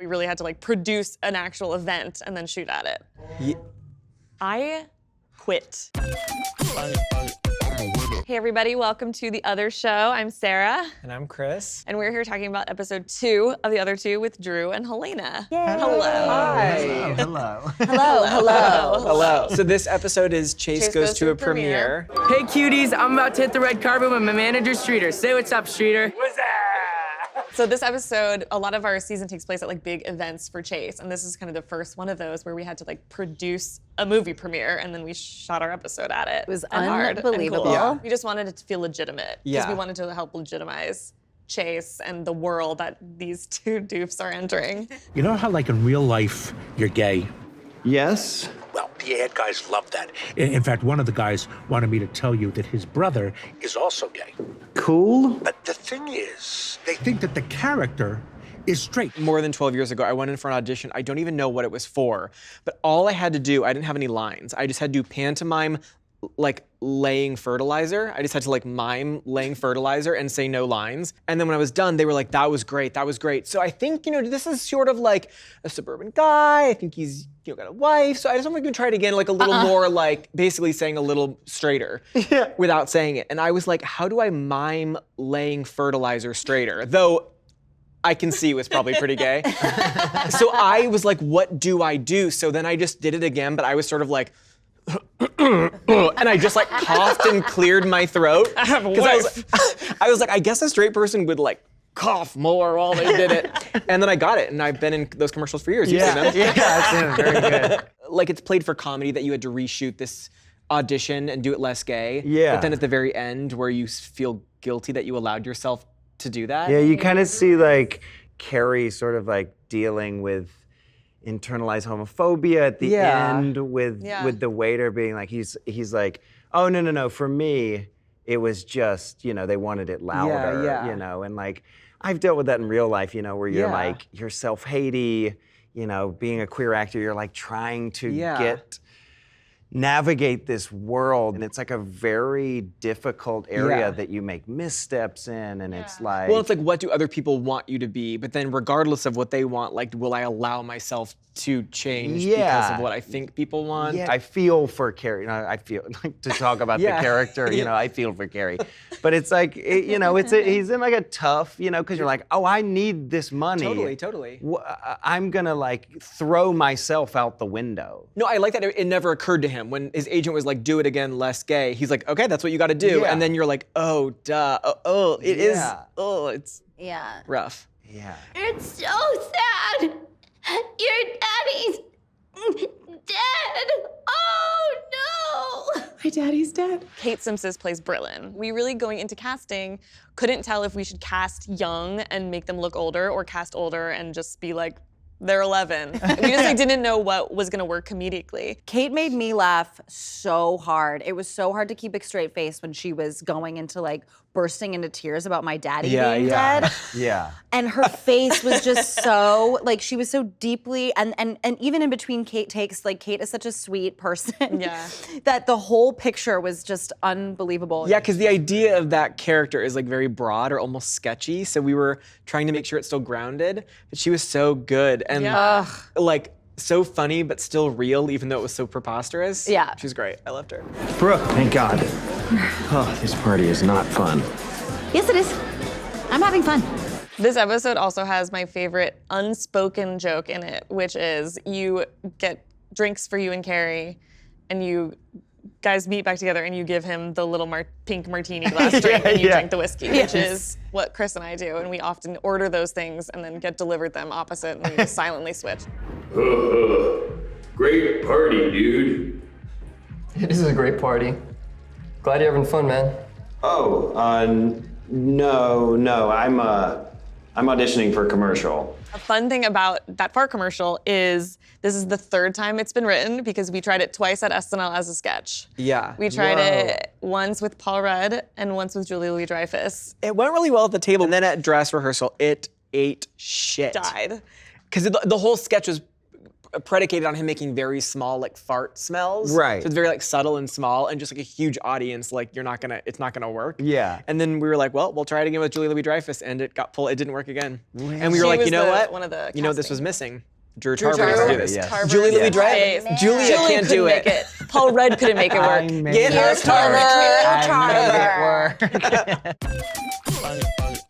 We really had to like produce an actual event and then shoot at it. Yeah. I quit. Hey everybody, welcome to The Other Show. I'm Sarah. And I'm Chris. And we're here talking about episode 2 of The Other Two with Drew and Helena. Yay. Hello. Hi. Hello. Hello. So this episode is Chase goes to a premiere. Hey cuties, I'm about to hit the red carpet with my manager Streeter. Say what's up, Streeter. What's up? So this episode, a lot of our season takes place at like big events for Chase, and this is kind of the first one of those where we had to like produce a movie premiere, and then we shot our episode at it. It was and hard and unbelievable. cool. Yeah. We just wanted it to feel legitimate because Yeah. we wanted to help legitimize Chase and the world that these two doofs are entering. You know how, like, in real life, you're gay? Yes. Well, the ad guys love that. In fact, one of the guys wanted me to tell you that his brother is also gay. Cool. But the thing is, they think that the character is straight. More than 12 years ago, I went in for an audition. I don't even know what it was for, but all I had to do, I didn't have any lines. I just had to do pantomime, like laying fertilizer. I just had to like mime laying fertilizer and say no lines. And then when I was done, they were like, that was great, that was great. So I think, this is sort of like a suburban guy. I think he's, got a wife. So I just want to try it again, like a little more like basically saying a little straighter without saying it. And I was like, how do I mime laying fertilizer straighter? Though I can see it was probably pretty gay. So I was like, what do I do? So then I just did it again, but I was sort of like, and I just like coughed and cleared my throat. I have a wife. I was like, I guess a straight person would like cough more while they did it. And then I got it, and I've been in those commercials for years. You've seen them? Yeah, Very good. Like it's played for comedy that you had to reshoot this audition and do it less gay. Yeah. But then at the very end where you feel guilty that you allowed yourself to do that. Yeah, you kind of see like Cary sort of like dealing with internalized homophobia at the Yeah. end with the waiter being like, he's like, oh, no, for me, it was just, they wanted it louder, yeah. And like, I've dealt with that in real life, where you're Yeah. like, you're self-hatey, being a queer actor, you're like trying to navigate this world, and it's like a very difficult area Yeah. that you make missteps in, and it's like, Well, it's like, what do other people want you to be? But then regardless of what they want, like, will I allow myself to change because Yeah. of what I think people want? yeah, I feel for Cary. I feel like to talk about Yeah. the character. I feel for Cary, but it's like, he's in like a tough, because you're like, oh, I need this money. Totally. I'm gonna like throw myself out the window. No, I like that it never occurred to him. When his agent was like, do it again, less gay, he's like, okay, that's what you gotta do. Yeah. And then you're like, oh, duh, it is, it's Yeah. rough. Yeah. It's so sad. Your daddy's dead. Oh no. My daddy's dead. Kate Simpson plays Brillin. We really, going into casting, couldn't tell if we should cast young and make them look older or cast older and just be like, they're 11. We just like, didn't know what was gonna work comedically. Kate made me laugh so hard. It was so hard to keep a straight face when she was going into like bursting into tears about my daddy being dead. Yeah. And her face was just so, like, she was so deeply, and even in between Kate takes, like, Kate is such a sweet person. Yeah. That the whole picture was just unbelievable. Yeah, because the idea of that character is like very broad or almost sketchy. So we were trying to make sure it's still grounded, but she was so good and like so funny, but still real, even though it was so preposterous. Yeah. She's great. I loved her. Brooke, thank God. Oh, this party is not fun. Yes, it is. I'm having fun. This episode also has my favorite unspoken joke in it, which is you get drinks for you and Cary, and you guys meet back together and you give him the little pink martini glass drink and you drink the whiskey, which is what Chris and I do. And we often order those things and then get delivered them opposite and we just silently switch. Great party, dude. This is a great party. Glad you're having fun, man. Oh, no, I'm auditioning for a commercial. A fun thing about that fart commercial is this is the third time it's been written because we tried it twice at SNL as a sketch. Yeah. We tried it once with Paul Rudd and once with Julia Louis-Dreyfus. It went really well at the table, and then at dress rehearsal, it ate shit. Died. Because the whole sketch was predicated on him making very small like fart smells. Right. So it's very like subtle and small, and just like a huge audience, like it's not gonna work. Yeah. And then we were like, well, we'll try it again with Julia Louis-Dreyfus, and it didn't work again. And we were She like, was you know what? one of the You know what this was casting. missing? Drew Tarver needs to do this. Yes. Carver. Julie Yes. Louis-Dreyfus. Face. Julia can't do couldn't make it. Paul Rudd couldn't make it work. Get her, Tarver. Tarver. I made it work.